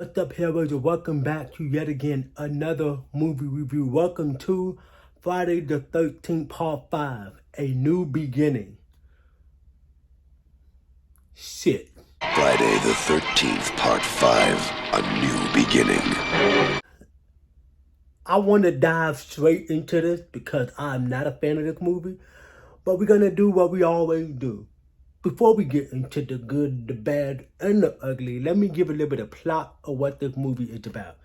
What's up, HELLRAISERS? Welcome back to yet again another movie review. Welcome to Friday the 13th, Part 5, A New Beginning. Shit. Friday the 13th, Part 5, A New Beginning. I want to dive straight into this because I'm not a fan of this movie, but we're going to do what we always do. Before we get into the good, the bad, and the ugly, let me give a little bit of plot of what this movie is about.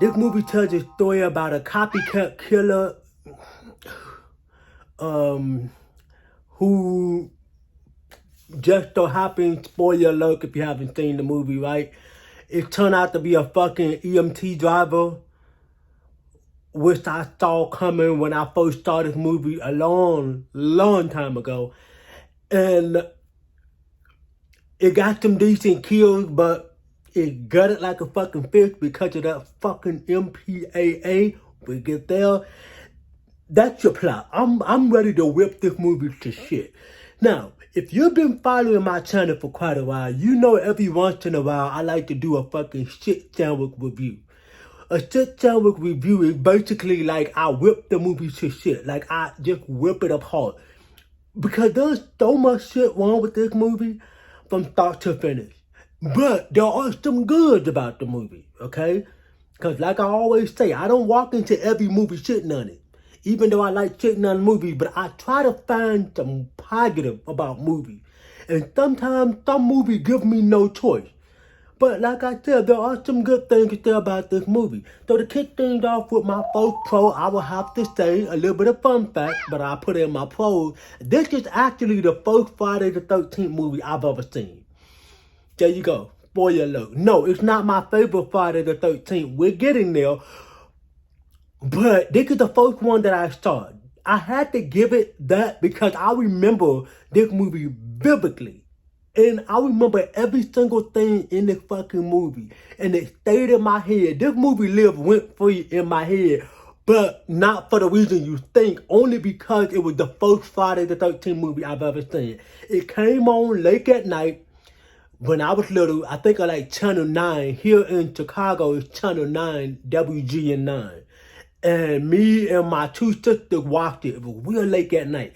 This movie tells a story about a copycat killer who just so happens, spoiler alert if you haven't seen the movie, right? It turned out to be a fucking EMT driver, which I saw coming when I first saw this movie a long time ago. And it got some decent kills, but it gutted like a fucking fish because of that fucking MPAA. We get there. That's your plot. I'm ready to whip this movie to shit. Now, if you've been following my channel for quite a while, you know every once in a while I like to do a fucking shit sandwich review. A shit sandwich review is basically like I whip the movie to shit. Like I just whip it apart. Because there's so much shit wrong with this movie from start to finish. But there are some goods about the movie, okay? Because like I always say, I don't walk into every movie shitting on it. Even though I like shitting on movies, but I try to find some positive about movies. And sometimes some movies give me no choice. But like I said, there are some good things to say about this movie. So to kick things off with my first pro, I will have to say a little bit of fun fact, but I put it in my pros. This is actually the first Friday the 13th movie I've ever seen. There you go. Spoiler alert. No, it's not my favorite Friday the 13th. We're getting there. But this is the first one that I saw. I had to give it that because I remember this movie vividly. And I remember every single thing in this fucking movie. And it stayed in my head. This movie lived rent-free in my head. But not for the reason you think. Only because it was the first Friday the 13th movie I've ever seen. It came on late at night when I was little. I think I like Channel 9. Here in Chicago, it's Channel 9, WGN9. And me and my two sisters watched it. It was real late at night.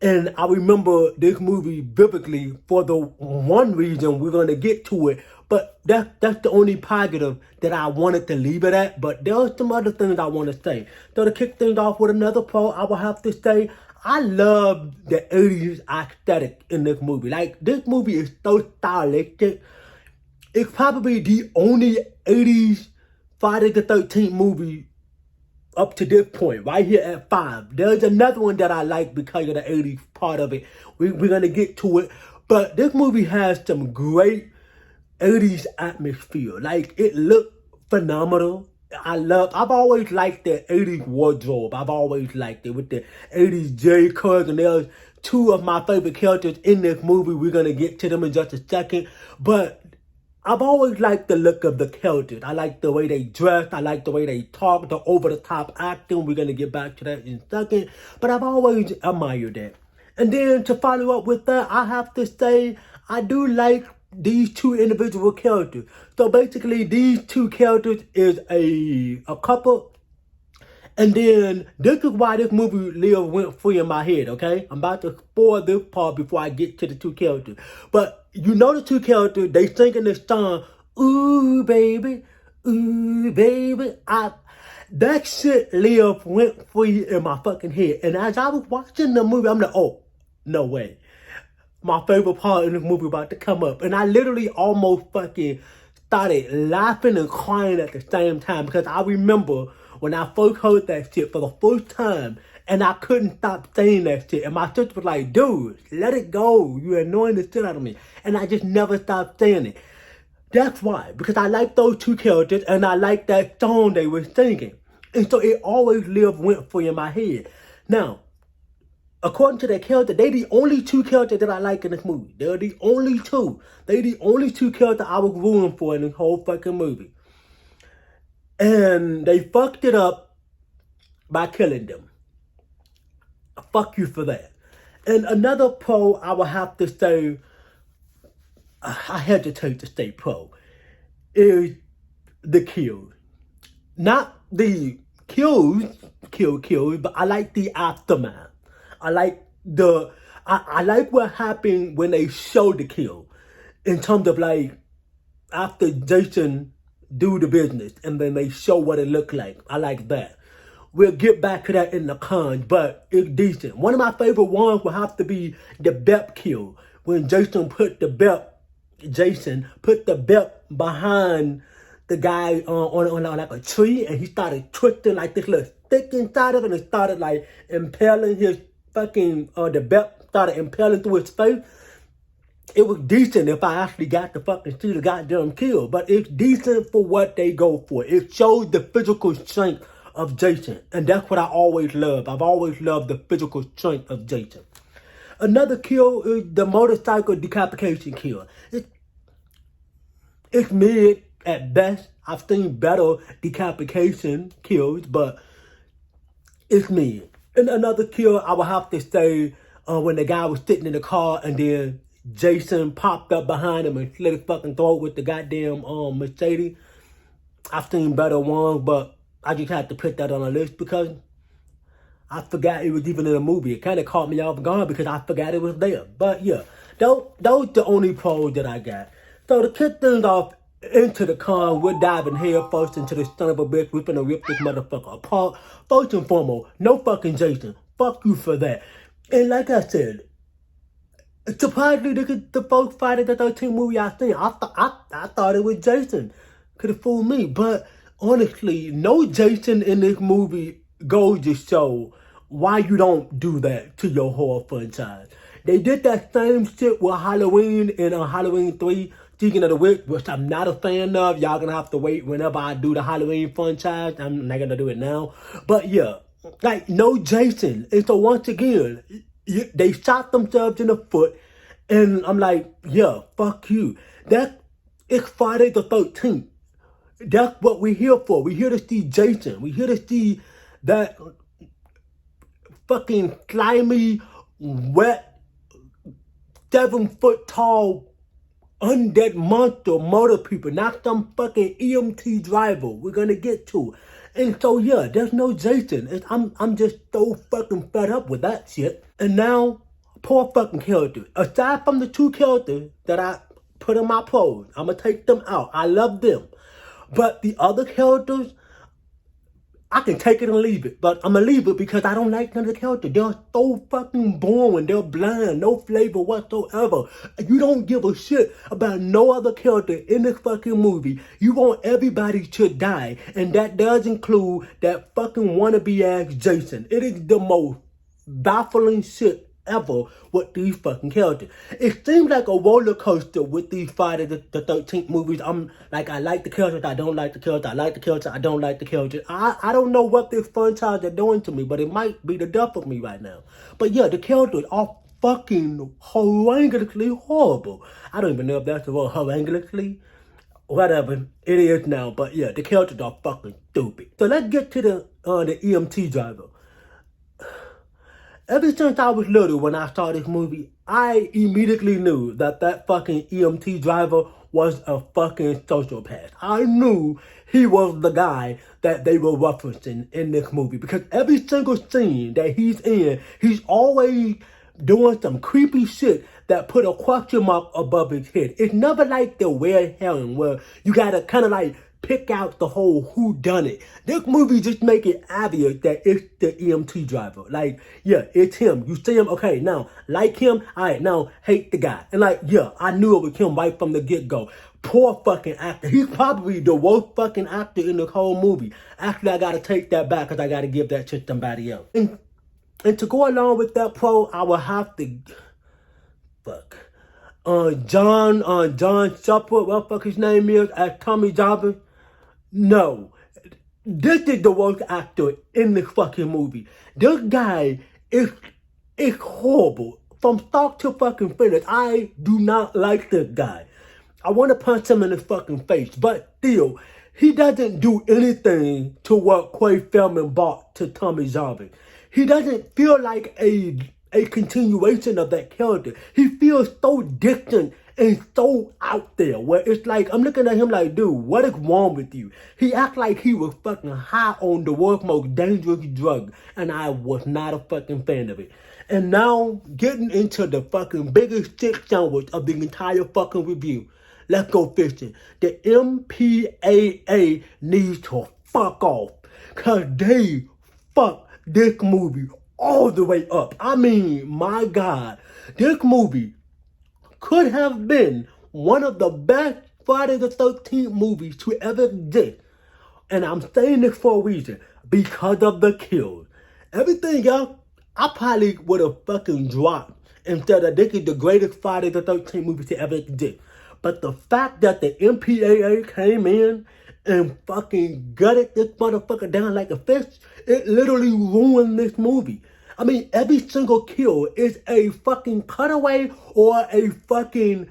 And I remember this movie vividly for the one reason. We're going to get to it. But that's the only positive that I wanted to leave it at. But there are some other things I want to say. So to kick things off with another pro, I will have to say, I love the 80s aesthetic in this movie. Like, this movie is so stylistic. It's probably the only 80s Friday the 13th movie up to this point, right here at 5. There's another one that I like because of the 80s part of it. We're going to get to it. But this movie has some great 80s atmosphere. Like, it looked phenomenal. I've always liked the 80s wardrobe. I've always liked it with the 80s J. Curls. And there's two of my favorite characters in this movie. We're going to get to them in just a second. But I've always liked the look of the characters. I like the way they dress. I like the way they talk, the over-the-top acting. We're going to get back to that in a second. But I've always admired that. And then to follow up with that, I have to say I do like these two individual characters. So basically, these two characters is a couple. And then, this is why this movie went free in my head, okay? I'm about to spoil this part before I get to the two characters. But, you know the two characters, they singing this song, ooh, baby, that shit went free in my fucking head. And as I was watching the movie, I'm like, oh, no way. My favorite part in this movie about to come up. And I literally almost fucking started laughing and crying at the same time because I remember when I first heard that shit for the first time, and I couldn't stop saying that shit. And my sister was like, dude, let it go. You're annoying the shit out of me. And I just never stopped saying it. That's why. Because I like those two characters, and I like that song they were singing. And so it always went free in my head. Now, according to that character, they the only two characters that I like in this movie. They're the only two. They the only two characters I was rooting for in this whole fucking movie. And they fucked it up by killing them. Fuck you for that. And another pro I would have to say, I hesitate to say pro. is the kills. Not the kills, but I like the aftermath. I like I like what happened when they show the kill. In terms of like, after Jason do the business and then they show what it looked like. I like that. We'll get back to that in the cons, but it's decent. One of my favorite ones will have to be the belt kill. When Jason put the belt behind the guy on like a tree, and he started twisting like this little stick inside of it, and it started like impaling his fucking, the belt started impaling through his face. It was decent if I actually got to fucking see the goddamn kill, but it's decent for what they go for. It shows the physical strength of Jason, and that's what I always love. I've always loved the physical strength of Jason. Another kill is the motorcycle decapitation kill. It's mid at best. I've seen better decapitation kills, but it's mid. And another kill, I would have to say, when the guy was sitting in the car and then Jason popped up behind him and slit his fucking throat with the goddamn Mercedes. I've seen better ones, but I just had to put that on a list because I forgot it was even in a movie. It kind of caught me off guard because I forgot it was there. But yeah, those the only pros that I got. So to kick things off into the con, we're diving head first into this son of a bitch. We're finna rip this motherfucker apart. First and foremost, no fucking Jason. Fuck you for that. And like I said, surprisingly, this is the first Friday the 13th movie I've seen. I thought it was Jason. Could have fooled me. But honestly, no Jason in this movie goes to show why you don't do that to your horror franchise. They did that same shit with Halloween in Halloween 3, Season of the Witch, which I'm not a fan of. Y'all gonna have to wait whenever I do the Halloween franchise. I'm not gonna do it now. But yeah, like, no Jason. And so once again, they shot themselves in the foot, and I'm like, yeah, fuck you. It's Friday the 13th. That's what we're here for. We're here to see Jason. We're here to see that fucking slimy, wet, 7-foot tall, undead monster murder people, not some fucking EMT driver we're gonna get to. And so yeah, there's no Jason. I'm just so fucking fed up with that shit. And now, poor fucking characters. Aside from the two characters that I put in my pros, I'm gonna take them out. I love them. But the other characters, I can take it and leave it. But I'm gonna leave it because I don't like none of the characters. They're so fucking boring. They're bland. No flavor whatsoever. You don't give a shit about no other character in this fucking movie. You want everybody to die. And that does include that fucking wannabe ass Jason. It is the most baffling shit ever with these fucking characters. It seems like a roller coaster with these Friday the 13th movies. I'm like, I like the characters, I don't like the characters, I like the characters, I don't like the characters. I don't know what this franchise are doing to me, but it might be the death of me right now. But yeah, the characters are fucking horrendously horrible. I don't even know if that's the word, horrendously. Whatever, it is now. But yeah, the characters are fucking stupid. So let's get to the EMT driver. Ever since I was little, when I saw this movie, I immediately knew that fucking EMT driver was a fucking sociopath. I knew he was the guy that they were referencing in this movie, because every single scene that he's in, he's always doing some creepy shit that put a question mark above his head. It's never like the red herring where you gotta kind of like pick out the whole whodunit. This movie just make it obvious that it's the EMT driver. Like, yeah, it's him. You see him, okay, now, like him, alright, now, hate the guy. And like, yeah, I knew it was him right from the get-go. Poor fucking actor. He's probably the worst fucking actor in the whole movie. Actually, I gotta take that back because I gotta give that to somebody else. And to go along with that pro, I will have to... Fuck. John Shepard, what the fuck his name is, as Tommy Jarvis. No, this is the worst actor in this fucking movie. This guy is horrible. From start to fucking finish, I do not like this guy. I want to punch him in his fucking face, but still, he doesn't do anything to what Quay Feldman brought to Tommy Jarvis. He doesn't feel like a a continuation of that character. He feels so distant and so out there, where it's like, I'm looking at him like, dude, what is wrong with you? He acts like he was fucking high on the world's most dangerous drug, and I was not a fucking fan of it. And now, getting into the fucking biggest shit sandwich of the entire fucking review. Let's go fishing. The MPAA needs to fuck off, cause they fuck this movie all the way up. I mean, my God, this movie could have been one of the best Friday the 13th movies to ever exist. And I'm saying this for a reason. Because of the kills. Everything else, I probably would have fucking dropped instead of this is the greatest Friday the 13th movie to ever exist. But the fact that the MPAA came in and fucking gutted this motherfucker down like a fish, it literally ruined this movie. I mean, every single kill is a fucking cutaway or a fucking,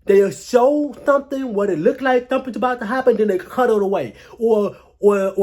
they'll show something what it looks like something's about to happen, then they cut it away. Or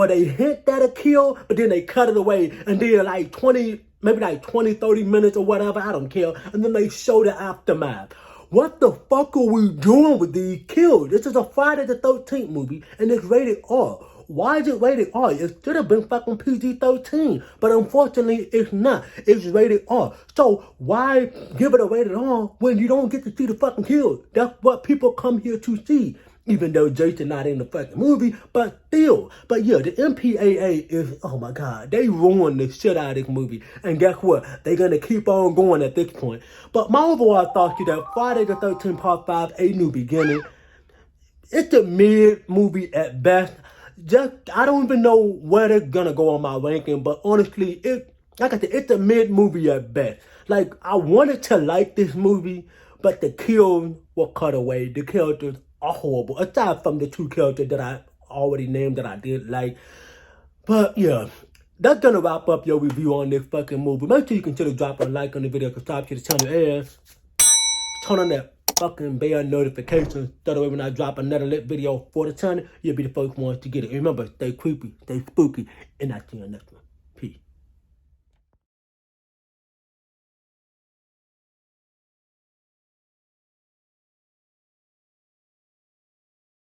they hint at a kill, but then they cut it away, and then like 20, 30 minutes or whatever, I don't care, and then they show the aftermath. What the fuck are we doing with these kills? This is a Friday the 13th movie, and it's rated R. Why is it rated R? It should have been fucking PG-13, but unfortunately, it's not. It's rated R. So why give it a rated R when you don't get to see the fucking kills? That's what people come here to see. Even though Jason not in the fucking movie, but still. But yeah, the MPAA is, oh my God, they ruined the shit out of this movie. And guess what? They're gonna keep on going at this point. But my overall thought is that Friday the 13th Part 5, A New Beginning, it's a mid movie at best. I don't even know where they're gonna go on my ranking, but honestly, like I said, it's a mid movie at best. Like, I wanted to like this movie, but the kills were cut away. The characters are horrible, aside from the two characters that I already named that I did like. But yeah, that's gonna wrap up your review on this fucking movie. Make sure you consider dropping a like on the video, subscribe to the channel, and turn on that fucking bell notifications. That way when I drop another lit video for the channel, you'll be the first ones to get it. Remember, stay creepy, stay spooky, and I'll see you next one.